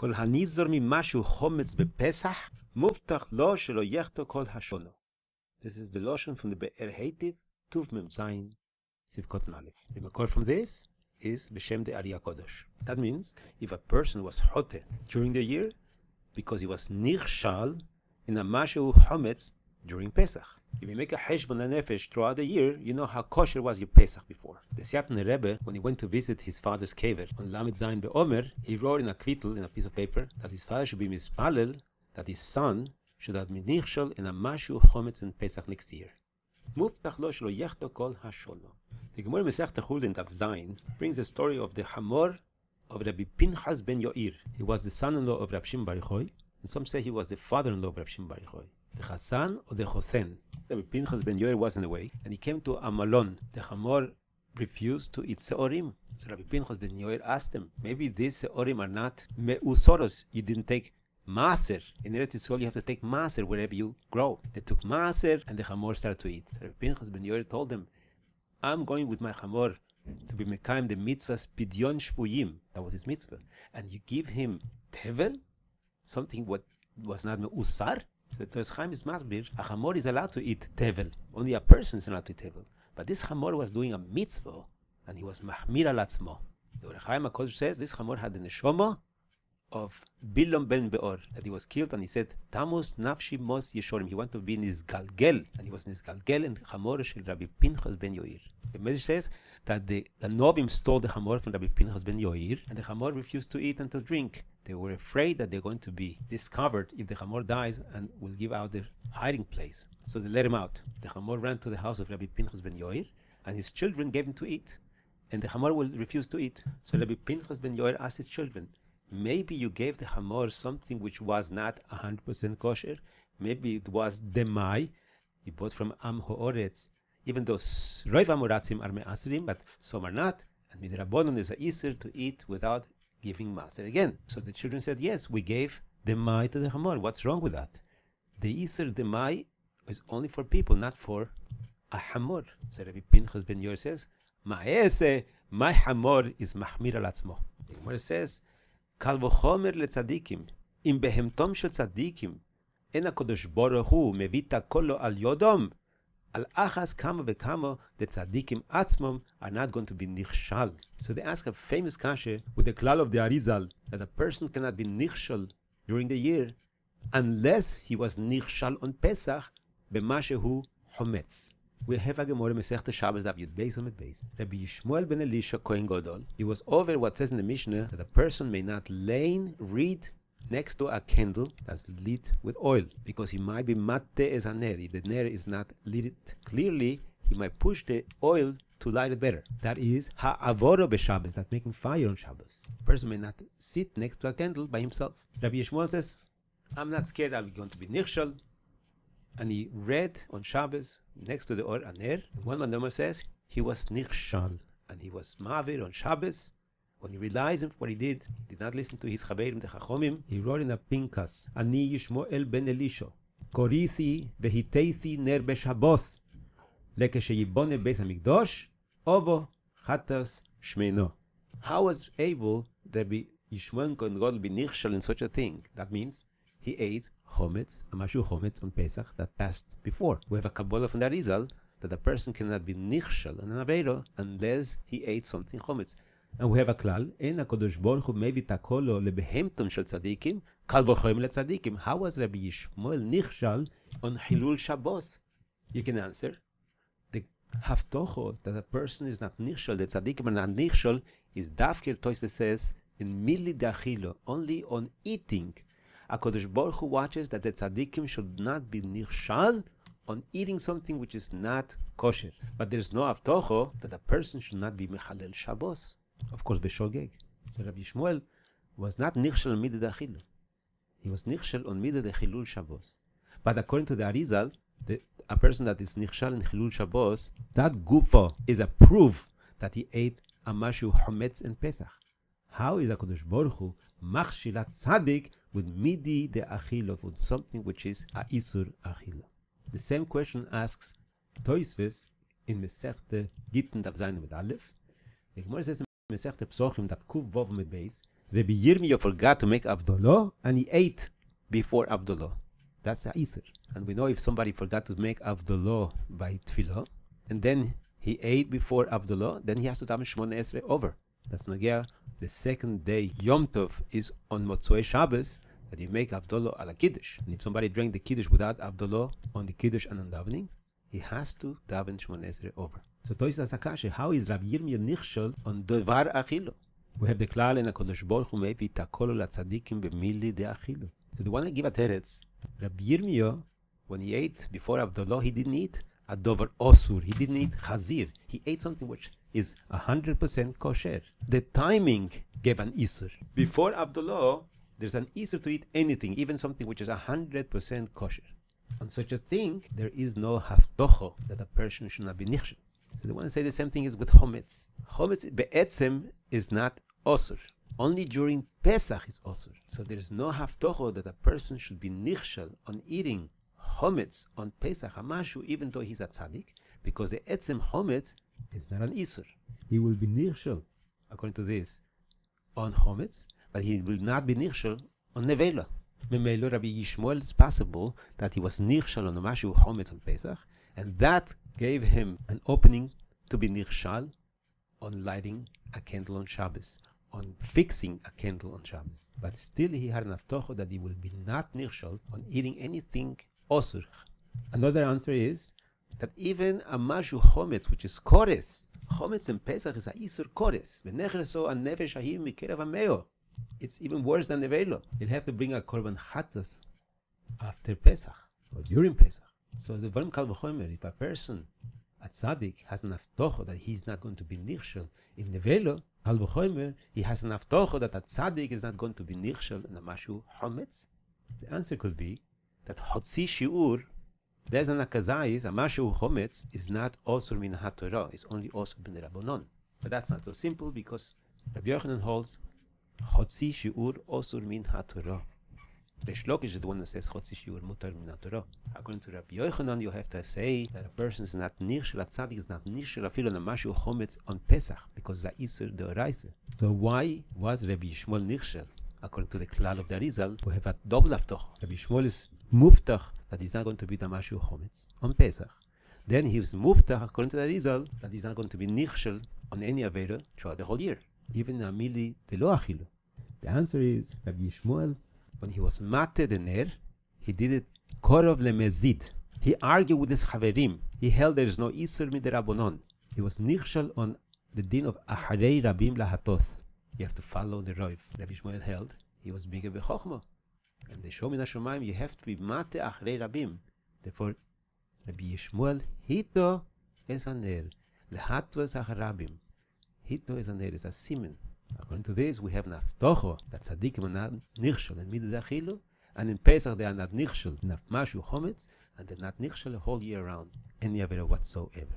כל הניזור ממשהו חומץ בפסח, מובטח לו שלא יחטא כל השונו. This is the lotion from the Be'er Heitiv, Tuv Mem Zayin, Sivkot Aleph. The makor from this is B'Shem de Ari HaKodesh. That means, if a person was chote during the year, because he was nichshal in a mashu chometz during Pesach. If you make a cheshbon nefesh throughout the year, you know how kosher was your Pesach before. The Siatner Rebbe, when he went to visit his father's kever on Lamed Zayin Be'omer, he wrote in a kvittel, in a piece of paper, that his father should be mispalel, that his son should have been nichshal in a mashu chometz in Pesach next year. Muftach lo shelo yechto kol hashono. The Gemara Masechta Chulin Daf Zayin brings the story of the Hamor of Rabbi Piנחas ben Ya'ir. He was the son-in-law of Rabbi Shimon Bar Yochai, and some say he was the father-in-law of Rabbi Shimon Bar Yochai. The Chassan or the Chosen. Rabbi Pinchas ben Ya'ir was in the way, and he came to a malon. The Hamor refused to eat seorim. So Rabbi Pinchas ben Ya'ir asked him, maybe these seorim are not meusoros. You didn't take maaser. In Eretz Yisrael, you have to take maaser wherever you grow. They took maaser, and the Hamor started to eat. So Rabbi Pinchas ben Ya'ir told him, I'm going with my Hamor to be mekayim the mitzvahs pidyon shvuyim. That was his mitzvah. And you give him tevel, something what was not meusar. So Torah Chaim is masbir, a Hamor is allowed to eat tevel. Only a person is allowed to eat tevel. But this Hamor was doing a mitzvah, and he was mahmir al atzmo. The Torah Chaim HaKodesh says this Hamor had the neshama of Bilom ben Beor, that he was killed, and he said, Tamus nafshi mos yeshorim. He wanted to be nizgalgel, and he was nizgalgel in the Hamor shel Rabbi Pinchas ben Ya'ir. The message says that the Novim stole the Hamor from Rabbi Pinchas ben Ya'ir, and the Hamor refused to eat and to drink. They were afraid that they're going to be discovered if the Hamor dies and will give out their hiding place. So they let him out. The Hamor ran to the house of Rabbi Pinchas ben Ya'ir, and his children gave him to eat. And the Hamor will refuse to eat. So Rabbi Pinchas ben Ya'ir asked his children, maybe you gave the Hamor something which was not 100% kosher. Maybe it was demai. He bought from Am Ha'oretz. Even though Roiv Amoratzim are me'asrim, but some are not. And midrabanon is a isur to eat without giving maser again. So the children said, yes, we gave demai to the Hamor. What's wrong with that? The isur demai is only for people, not for a Hamor. So Rabbi Pinchas ben Ya'ir says, Ma'ese, my Hamor is mahmir al atzmo. The Gemara says, Kal v'chomer letsadikim, im behemtom shel tzadikim, en HaKadosh Baruch Hu מביא תקלה על יודom, al achas kama v'kama, the tzadikim atzmom are not going to be nichshal. So they ask a famous kasha with the klal of the Arizal, that a person cannot be nichshal during the year unless he was nichshal on Pesach b'mashehu chometz. We have a Gemara Masechta Shabbos Daf Yud Beis Amud Beis. Rabbi Yishma'el ben Elisha Kohen Gadol, he was over what says in the Mishnah that a person may not read next to a candle that's lit with oil, because he might be matte as a ner. If the ner is not lit clearly, he might push the oil to light it better. That is ha'avoro b'Shabbos, that making fire on Shabbos. A person may not sit next to a candle by himself. Rabbi Yishma'el says, I'm not scared I'm going to be nichshal. And he read on Shabbos next to the Or Aner. One Mandomer says he was nichshal, and he was mavir on Shabbos. When he realized what he did not listen to his chaverim, the chachomim. He wrote in a pinkas, Ani Yishma'el ben Elisha, Korithi vehiteithi ner b'Shabbos, lekesheyibone beis hamikdosh, ovo chatas shmeino. How was able Rabbi Yishma'el Kohen Gadol be nichshal in such a thing? That means he ate chaometz, a mashu chaometz on Pesach that passed before. We have a Kabbalah from the Arizal that a person cannot be nichshal on an aveiro unless he ate something chaometz. And we have a klal, en HaKadosh Baruch Hu מביא תקלה לבהמתם של צדיקים, קל וחומר לצדיקים. How was Rabbi Yishma'el nichshal on Hilul Shabbos? You can answer. The haftocho that a person is not nichshal, the tzadikim are not nichshal, is dafkir Tosfos says in mili dachilo, only on eating. HaKadosh Baruch Hu watches that the tzadikim should not be nichshal on eating something which is not kosher. But there's no avtocho that a person should not be mechalel Shabbos. Of course, b'shogeg. So Rabbi Yishma'el was not nichshal on midah dechilu. He was nichshal on midah dechilul Shabbos. But according to the Arizal, a person that is nichshal in chilul Shabbos, that gufo is a proof that he ate a mashu chometz in Pesach. How is HaKadosh Baruch Hu machshilat tzadik with midi de achilo, with something which is a isur achilo? The same question asks Tosfos in Masechta Gittin Daf Zayin Amud Aleph. The Gemara says in Masechta Psochim Daf Kuv Vov Amud Beis Rabbi Yirmiyah forgot to make Avdolo, and he ate before Avdolo. That's a Isur. And we know if somebody forgot to make Avdolo by Tfilah, and then he ate before Avdolo, then he has to daven Shmona Esrei over. That's Nogea. The second day, Yom Tov, is on Motzoi Shabbos, that you make Avdolo ala Kiddush. And if somebody drank the Kiddush without Avdolo on the Kiddush and on davening, he has to daven Shmona Esrei over. So Tois Asakash, how is Rabbi Yirmiyah nichshel on Devar Achilo? We have the klal in HaKadosh Baruch Hu מביא תקלה לצדיקים במילי דאכילו. So they want to give a teretz. Rabbi Yirmiyah, when he ate before Avdolo, he didn't eat a dover osur. He didn't eat chazir. He ate something which is 100% kosher. The timing gave an isur. Before Avdolo, there's an isur to eat anything, even something which is 100% kosher. On such a thing, there is no haftocho that a person should not be nichshel. So they want to say the same thing is with chometz. Chometz be'etzem is not osur. Only during Pesach is osur. So there is no haftocho that a person should be nichshel on eating chometz on Pesach Hamashu, even though he's a tzaddik, because the etzem chometz is not an isur. He will be nichshel, according to this, on chometz, but he will not be nichshel on nevela. Memelo Rabbi Yishma'el, it's possible that he was nichshel on the mashu chometz on Pesach, and that gave him an opening to be nichshal on lighting a candle on Shabbos, on fixing a candle on Shabbos. But still he had an haftocha that he will be not nichshal on eating anything osur. Another answer is that even a mashu chometz, which is kores, chometz in Pesach is a isur kores. V'nechreso an nefesh ahim mikerav hameo. It's even worse than nevelo. You'll have to bring a korban chatas after Pesach or during Pesach. So the Varim Kal V'chomer, if a person, a tzaddik, has an haftocha that he's not going to be nichshel in nevelo, Kal V'chomer, he has an haftocha that a tzaddik is not going to be nichshel in a mashu chometz. The answer could be that Hotzi Shiur, there's an akazais, a mashu chometz, is not osur min haTorah, it's only osur min Rabbanon. But that's not so simple because Rabbi Yochanan holds Hotzi Shiur osur min haTorah. Reish Lakish is the one that says Hotzi Shiur mutar min haTorah. According to Rabbi Yochanan, you have to say that a person is not nichshel, a tzaddik is not nichshel afil on a mashu chometz on Pesach because that isur the Araisa. So why was Rabbi Yishma'el nichshel? According to the klal of the Arizal, we have a double haftoch. Rabbi Yishma'el is muftach that he's not going to be the mashu chometz on Pesach. Then he was muftach according to the Arizal that he's not going to be nichshel on any avera throughout the whole year, even a mili de lo achilu. The answer is Rabbi Yishma'el, when he was mate the ner, he did it korov lemezid. He argued with his chaverim. He held there is no isur midirabonon. He was nichshel on the din of acharei rabim lahatos. You have to follow the roiv. Rabbi Yishma'el held he was bigger b'chochma, and they show me Nashomayim you have to be mate acharei rabim. Therefore, Rabbi Yishma'el hito es aner lehatos acharabim. Hito es aner is a simen. According to this, we have naftocho that tzadikim are not nichshel and midah achilu, and in Pesach they are not nichshel naf mashu chometz, and they're not nichshel the whole year round any avera whatsoever.